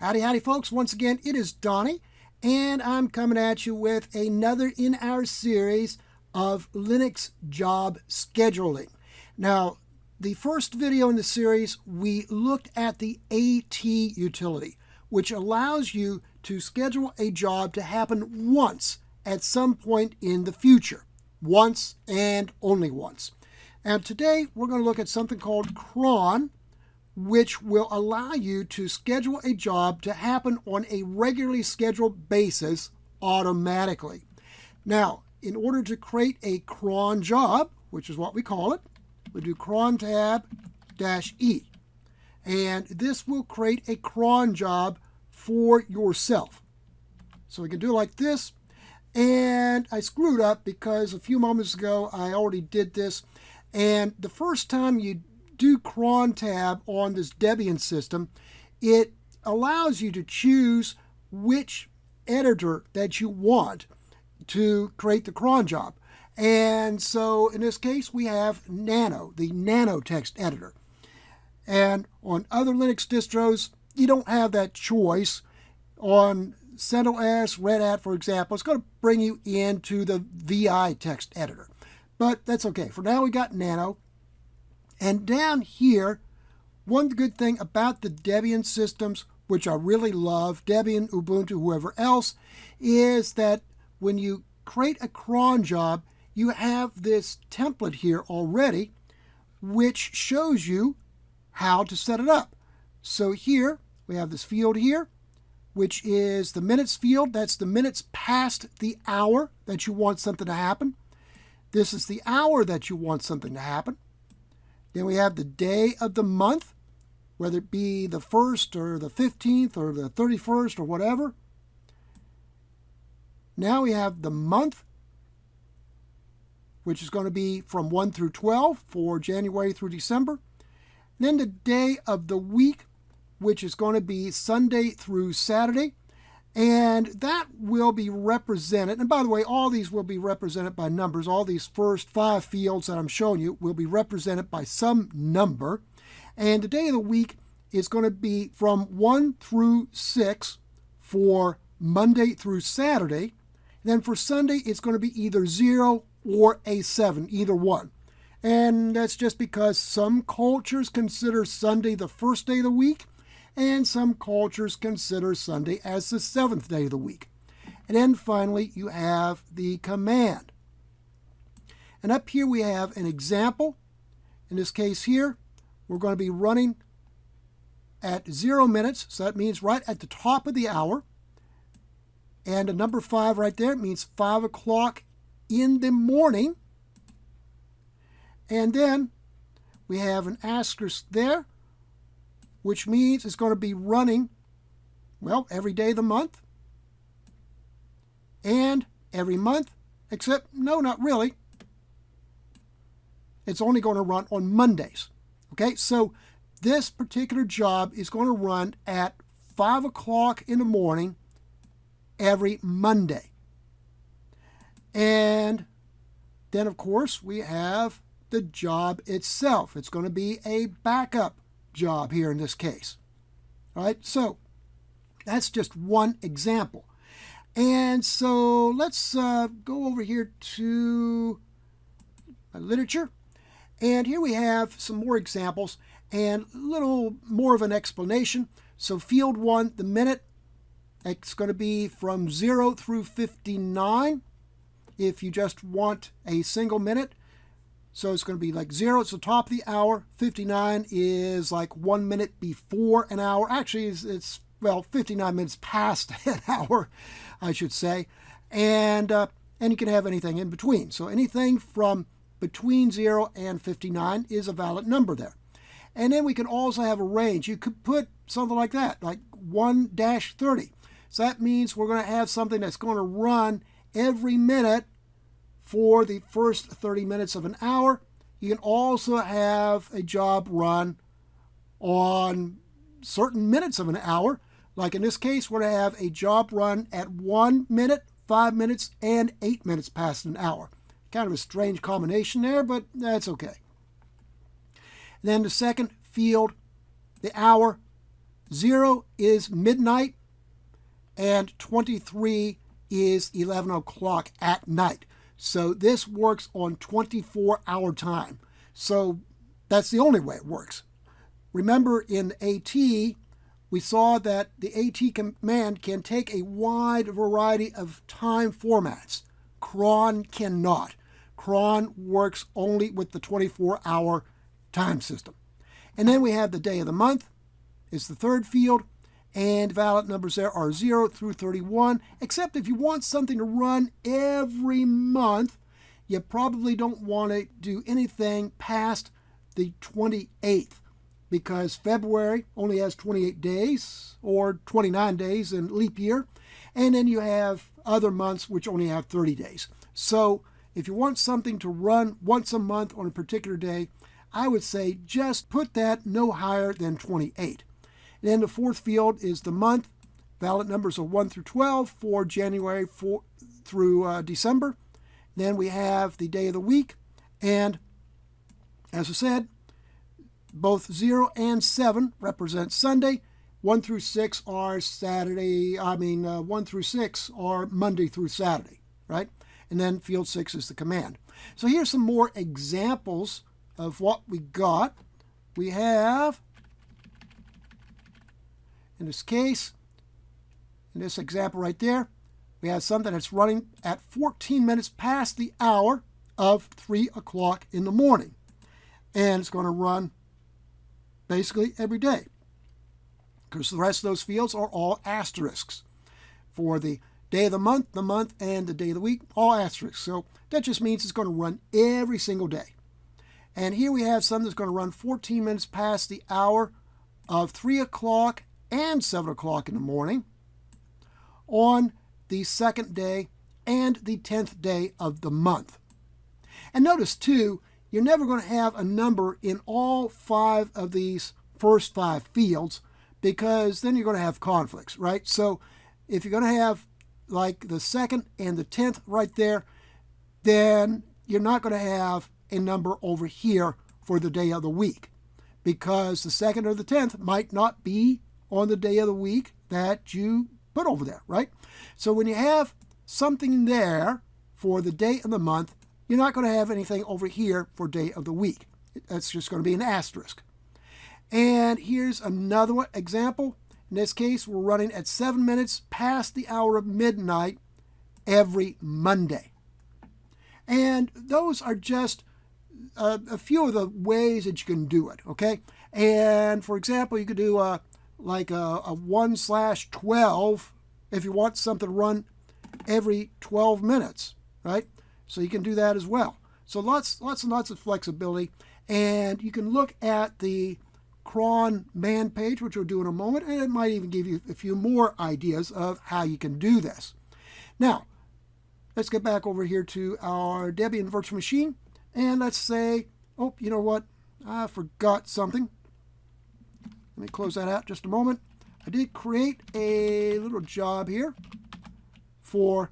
Howdy, howdy, folks. Once again, it is Donnie, and I'm coming at you with another in our series of Linux job scheduling. Now, the first video in the series, we looked at the AT utility, which allows you to schedule a job to happen once at some point in the future. Once and only once. And today, we're going to look at something called Cron, which will allow you to schedule a job to happen on a regularly scheduled basis automatically. Now, in order to create a cron job, which is what we call it, we do crontab-E. And this will create a cron job for yourself. So we can do it like this. And I screwed up because a few moments ago I already did this. And the first time you do crontab on this Debian system, it allows you to choose which editor that you want to create the cron job. And so in this case, we have Nano, the Nano text editor. And on other Linux distros, you don't have that choice. On CentOS, Red Hat, for example, it's going to bring you into the VI text editor. But that's okay. For now, we got Nano. And down here, one good thing about the Debian systems, which I really love, Debian, Ubuntu, whoever else, is that when you create a cron job, you have this template here already, which shows you how to set it up. So here, we have this field here, which is the minutes field. That's the minutes past the hour that you want something to happen. This is the hour that you want something to happen. Then we have the day of the month, whether it be the 1st or the 15th or the 31st or whatever. Now we have the month, which is going to be from 1 through 12 for January through December. Then the day of the week, which is going to be Sunday through Saturday. And that will be represented, and by the way, all these will be represented by numbers. All these first 5 fields that I'm showing you will be represented by some number. And the day of the week is going to be from 1 through 6 for Monday through Saturday. And then for Sunday, it's going to be either 0 or a 7, either one. And that's just because some cultures consider Sunday the first day of the week, and some cultures consider Sunday as the 7th day of the week. And then finally, you have the command. And up here we have an example. In this case here, we're going to be running at 0 minutes. So that means right at the top of the hour. And the number 5 right there means 5 o'clock in the morning. And then we have an asterisk there, which means it's going to be running, well, every day of the month and every month, except, no, not really. It's only going to run on Mondays. Okay, so this particular job is going to run at 5 o'clock in the morning every Monday. And then, of course, we have the job itself. It's going to be a backup job here in this case. All right, so that's just one example. And so let's go over here to my literature. And here we have some more examples and a little more of an explanation. So field 1, the minute, it's going to be from 0 through 59 if you just want a single minute. So it's going to be like 0, it's the top of the hour. 59 is like 1 minute before an hour. Actually, it's well, 59 minutes past an hour, I should say. And you can have anything in between. So anything from between 0 and 59 is a valid number there. And then we can also have a range. You could put something like that, like 1-30. So that means we're going to have something that's going to run every minute for the first 30 minutes of an hour. You can also have a job run on certain minutes of an hour. Like in this case, we're going to have a job run at 1 minute, 5 minutes, and 8 minutes past an hour. Kind of a strange combination there, but that's okay. Then the second field, the hour, 0 is midnight, and 23 is 11 o'clock at night. So this works on 24-hour time. So that's the only way it works. Remember, in AT, we saw that the AT command can take a wide variety of time formats. Cron cannot. Cron works only with the 24-hour time system. And then we have the day of the month is the third field, and valid numbers there are 0 through 31, except if you want something to run every month, you probably don't want to do anything past the 28th, because February only has 28 days, or 29 days in leap year, and then you have other months which only have 30 days. So if you want something to run once a month on a particular day, I would say just put that no higher than 28. And then the fourth field is the month. Valid numbers are 1 through 12 for January through December. Then we have the day of the week. And as I said, both 0 and 7 represent Sunday. 1 through 6 are Saturday. 1 through 6 are Monday through Saturday, right? And then field 6 is the command. So here's some more examples of what we got. We have, in this case, in this example right there, we have something that's running at 14 minutes past the hour of 3 o'clock in the morning. And it's going to run basically every day, because the rest of those fields are all asterisks. For the day of the month, and the day of the week, all asterisks. So that just means it's going to run every single day. And here we have something that's going to run 14 minutes past the hour of 3 o'clock and 7 o'clock in the morning on the second day and the 10th day of the month. And notice too, you're never going to have a number in all 5 of these first 5 fields, because then you're going to have conflicts, right? So if you're going to have like the 2nd and the 10th right there, then you're not going to have a number over here for the day of the week, because the 2nd or the 10th might not be on the day of the week that you put over there, right? So when you have something there for the day of the month, you're not going to have anything over here for day of the week. That's just going to be an asterisk. And here's another example. In this case, we're running at 7 minutes past the hour of midnight every Monday. And those are just a few of the ways that you can do it, okay? And for example, you could do like a 1/12 if you want something to run every 12 minutes, right? So you can do that as well. So lots and lots of flexibility. And you can look at the Cron man page, which we'll do in a moment, and it might even give you a few more ideas of how you can do this. Now, let's get back over here to our Debian virtual machine, and let's say, oh, you know what? I forgot something. Let me close that out just a moment. I did create a little job here for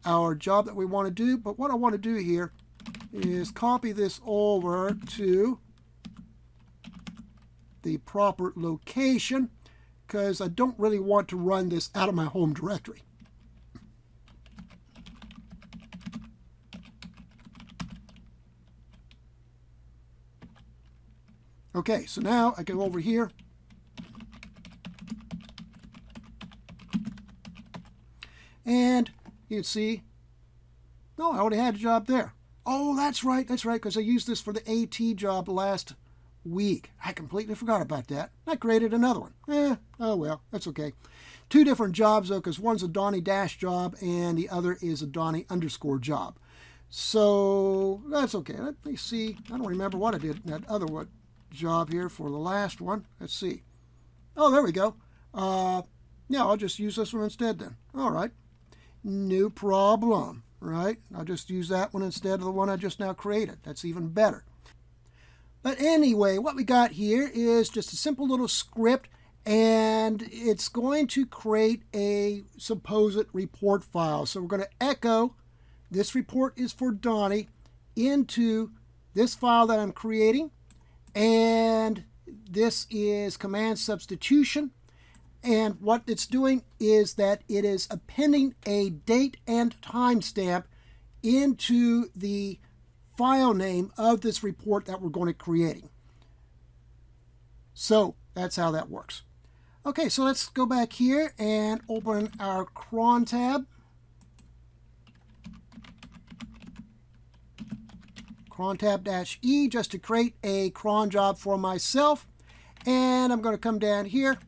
our job that we want to do, but what I want to do here is copy this over to the proper location, because I don't really want to run this out of my home directory. Okay, so now I go over here and you can see, no, I already had a job there. Oh, that's right, because I used this for the AT job last week. I completely forgot about that. I created another one. Oh well, that's okay. 2 different jobs though, because one's a Donnie Dash job and the other is a Donnie _ job. So that's okay. Let me see. I don't remember what I did in that other one job here for the last one. Let's see. Oh, there we go. Yeah, I'll just use this one instead then. All right. No problem, right? I'll just use that one instead of the one I just now created. That's even better. But anyway, what we got here is just a simple little script, and it's going to create a supposed report file. So we're going to echo this report is for Donnie into this file that I'm creating, and this is command substitution. And what it's doing is that it is appending a date and timestamp into the file name of this report that we're going to be creating. So that's how that works. Okay, so let's go back here and open our cron tab. crontab-E just to create a cron job for myself. And I'm going to come down here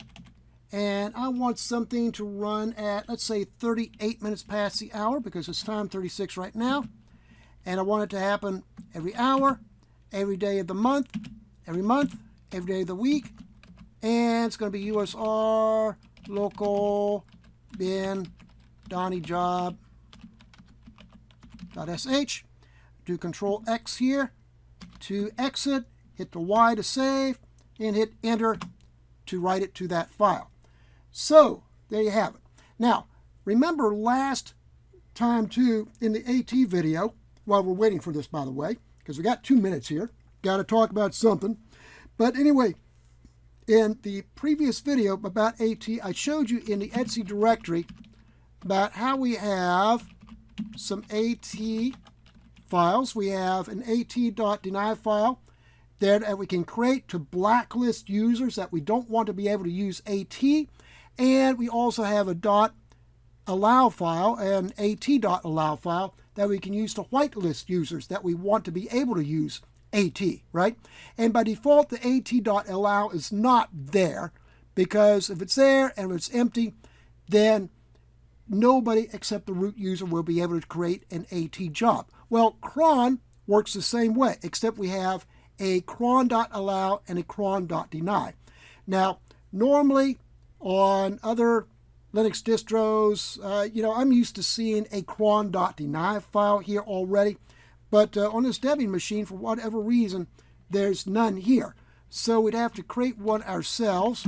and I want something to run at, let's say, 38 minutes past the hour because it's time 36 right now. And I want it to happen every hour, every day of the month, every day of the week. And it's going to be USR local bin Donnie job.sh. Do Control X here to exit, hit the Y to save, and hit Enter to write it to that file. So there you have it. Now, remember last time too in the AT video, while we're waiting for this, by the way, because we got 2 minutes here, got to talk about something. But anyway, in the previous video about AT, I showed you in the Etsy directory about how we have some AT files. We have an at.deny file there that we can create to blacklist users that we don't want to be able to use AT. And we also have a .allow file, an at.allow file that we can use to whitelist users that we want to be able to use AT, right? And by default, the at.allow is not there because if it's there and if it's empty, then nobody except the root user will be able to create an AT job. Well, cron works the same way, except we have a cron.allow and a cron.deny. Now, normally on other Linux distros, I'm used to seeing a cron.deny file here already, but on this Debian machine, for whatever reason, there's none here. So we'd have to create one ourselves.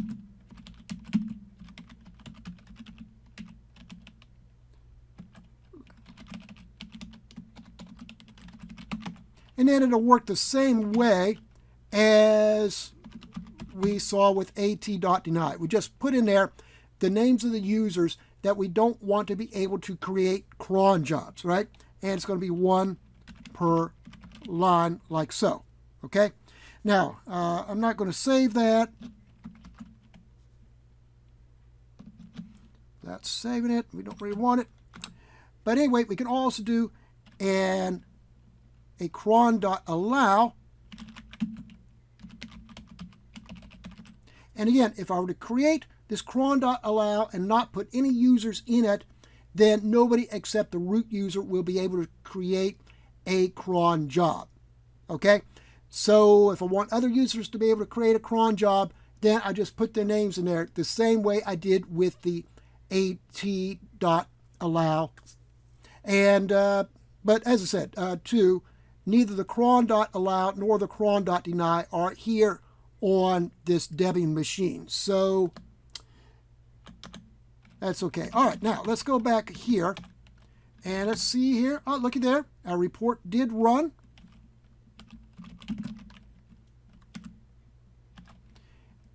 And then it'll work the same way as we saw with at.deny. We just put in there the names of the users that we don't want to be able to create cron jobs, right? And it's going to be one per line like so, okay? Now, I'm not going to save that. That's saving it. We don't really want it. But anyway, we can also do a cron.allow. And again, if I were to create this cron.allow and not put any users in it, then nobody except the root user will be able to create a cron job. Okay? So if I want other users to be able to create a cron job, then I just put their names in there the same way I did with the at.allow. And but as I said, too, neither the cron.allow nor the cron.deny are here on this Debian machine. So that's okay. All right, now let's go back here and let's see here. Oh, looky there. Our report did run.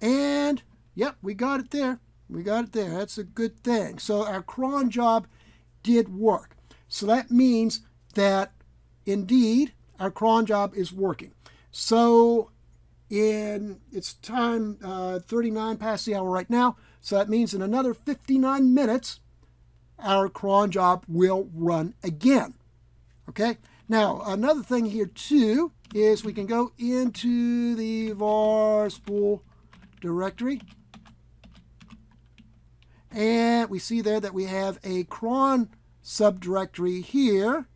And yep, we got it there. We got it there. That's a good thing. So our cron job did work. So that means that indeed our cron job is working. So it's time 39 past the hour right now. So that means in another 59 minutes, our cron job will run again. Okay. Now, another thing here too is we can go into the var spool directory. And we see there that we have a cron subdirectory here.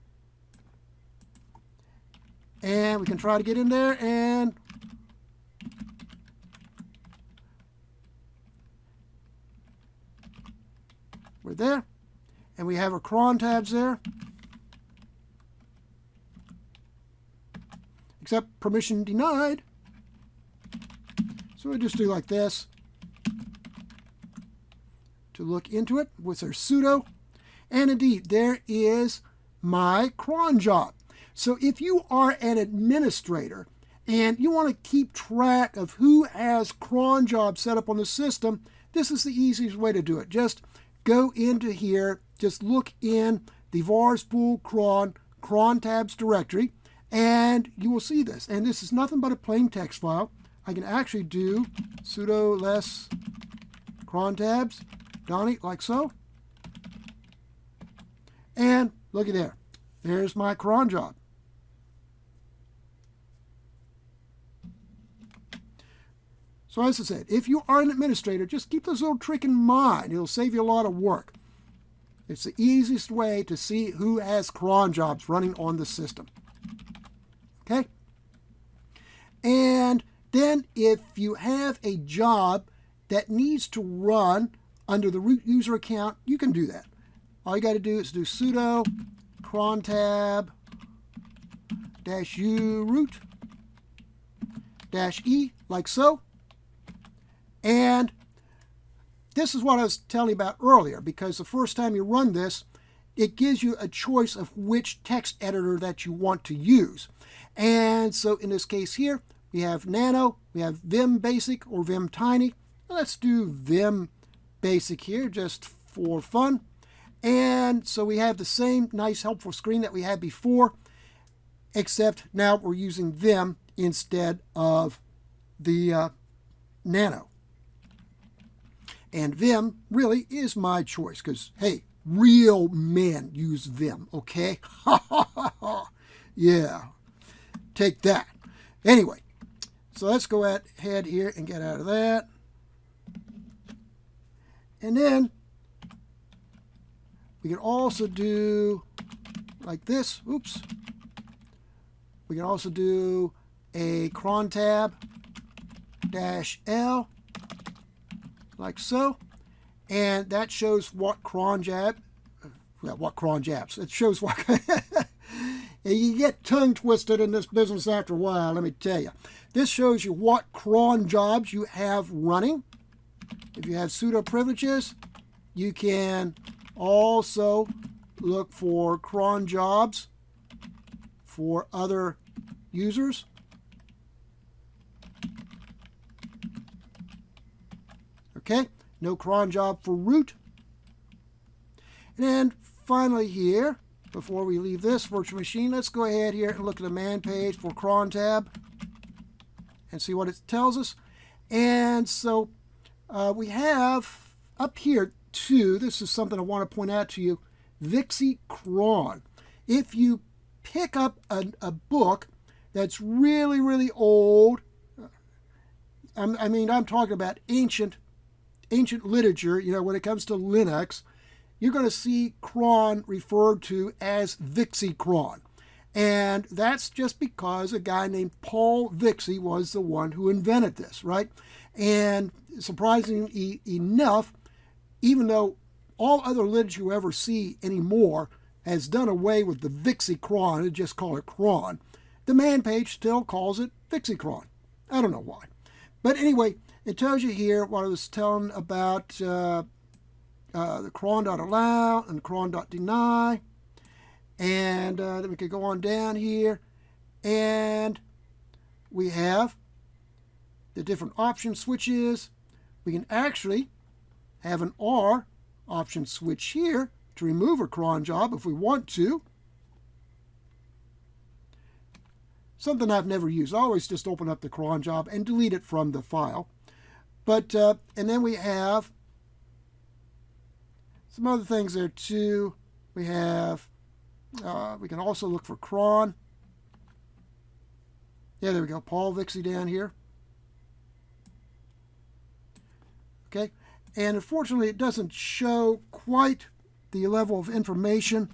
And we can try to get in there and we're there. And we have our cron tabs there. Except permission denied. So we just do like this to look into it with our sudo. And indeed, there is my cron job. So if you are an administrator and you want to keep track of who has cron jobs set up on the system, this is the easiest way to do it. Just go into here, just look in the vars pool cron tabs directory, and you will see this. And this is nothing but a plain text file. I can actually do sudo less cron tabs, Donnie, like so. And looky there. There's my cron job. So as I said, if you are an administrator, just keep this little trick in mind. It'll save you a lot of work. It's the easiest way to see who has cron jobs running on the system. Okay? And then if you have a job that needs to run under the root user account, you can do that. All you got to do is do sudo crontab -u root -e, like so. And this is what I was telling you about earlier, because the first time you run this, it gives you a choice of which text editor that you want to use. And so in this case here, we have Nano, we have Vim Basic or Vim Tiny. Let's do Vim Basic here just for fun. And so we have the same nice helpful screen that we had before, except now we're using Vim instead of the Nano. And Vim really is my choice because, hey, real men use Vim, okay? Yeah, take that. Anyway, so let's go ahead here and get out of that. And then we can also do like this. Oops. We can also do a crontab -L, like so, and that shows what cron jabs. It shows what. You get tongue twisted in this business after a while, let me tell you. This shows you what cron jobs you have running. If you have sudo privileges, you can also look for cron jobs for other users. Okay, no cron job for root. And then finally here, before we leave this virtual machine, let's go ahead here and look at the man page for crontab and see what it tells us. And so we have up here too, this is something I want to point out to you, Vixie Cron. If you pick up a book that's really, really old, I'm talking about ancient literature, you know, when it comes to Linux, you're going to see cron referred to as Vixie Cron. And that's just because a guy named Paul Vixie was the one who invented this, right? And surprisingly enough, even though all other literature you ever see anymore has done away with the Vixie Cron and just call it cron, the man page still calls it Vixie Cron. I don't know why. But anyway, it tells you here what I was telling about the cron.allow and cron.deny. And then we could go on down here, and we have the different option switches. We can actually have an R option switch here to remove a cron job if we want to. Something I've never used. I always just open up the cron job and delete it from the file. But and then we have some other things there too. We have we can also look for cron. Yeah, there we go. Paul Vixie down here. Okay, and unfortunately it doesn't show quite the level of information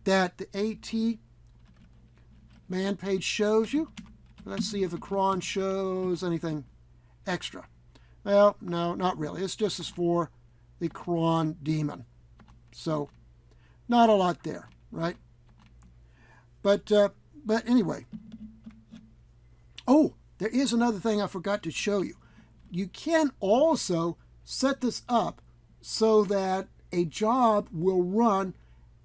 that the AT man page shows you. Let's see if the cron shows anything extra. Well, no, not really. It's just as for the cron daemon. So, not a lot there, right? But anyway. Oh, there is another thing I forgot to show you. You can also set this up so that a job will run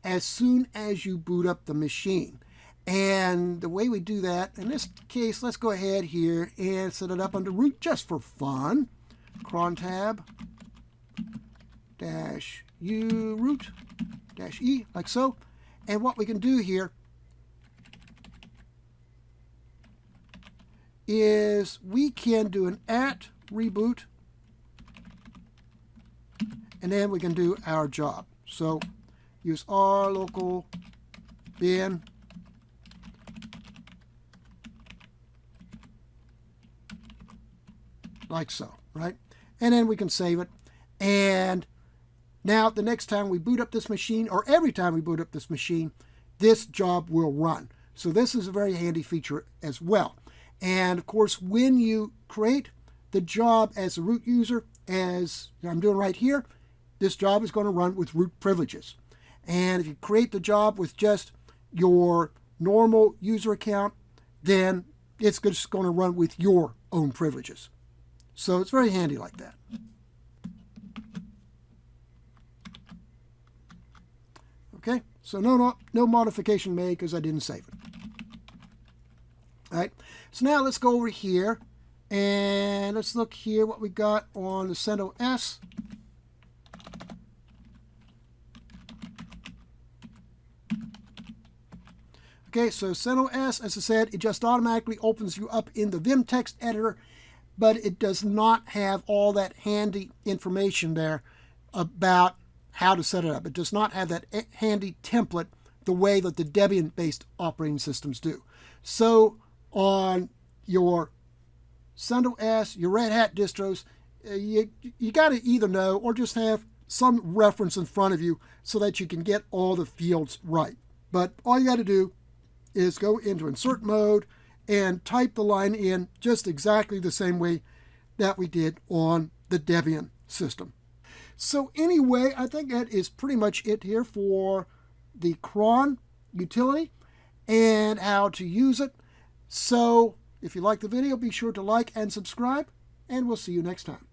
as soon as you boot up the machine. And the way we do that, in this case, let's go ahead here and set it up under root just for fun. Crontab -u root -e, like so. And what we can do here is we can do an @reboot, and then we can do our job. So use our local bin like so, right? And then we can save it. And now the next time we boot up this machine, or every time we boot up this machine, this job will run. So this is a very handy feature as well. And of course, when you create the job as a root user, as I'm doing right here, this job is going to run with root privileges. And if you create the job with just your normal user account, then it's just going to run with your own privileges. So it's very handy like that. Okay, so no modification made because I didn't save it. All right, so now let's go over here and let's look here what we got on the CentOS. Okay, so CentOS, as I said, it just automatically opens you up in the Vim text editor, but it does not have all that handy information there about how to set it up. It does not have that handy template the way that the Debian-based operating systems do. So on your CentOS, your Red Hat distros, you got to either know or just have some reference in front of you so that you can get all the fields right. But all you got to do is go into insert mode and type the line in just exactly the same way that we did on the Debian system. So anyway, I think that is pretty much it here for the Cron utility and how to use it. So if you like the video, be sure to like and subscribe, and we'll see you next time.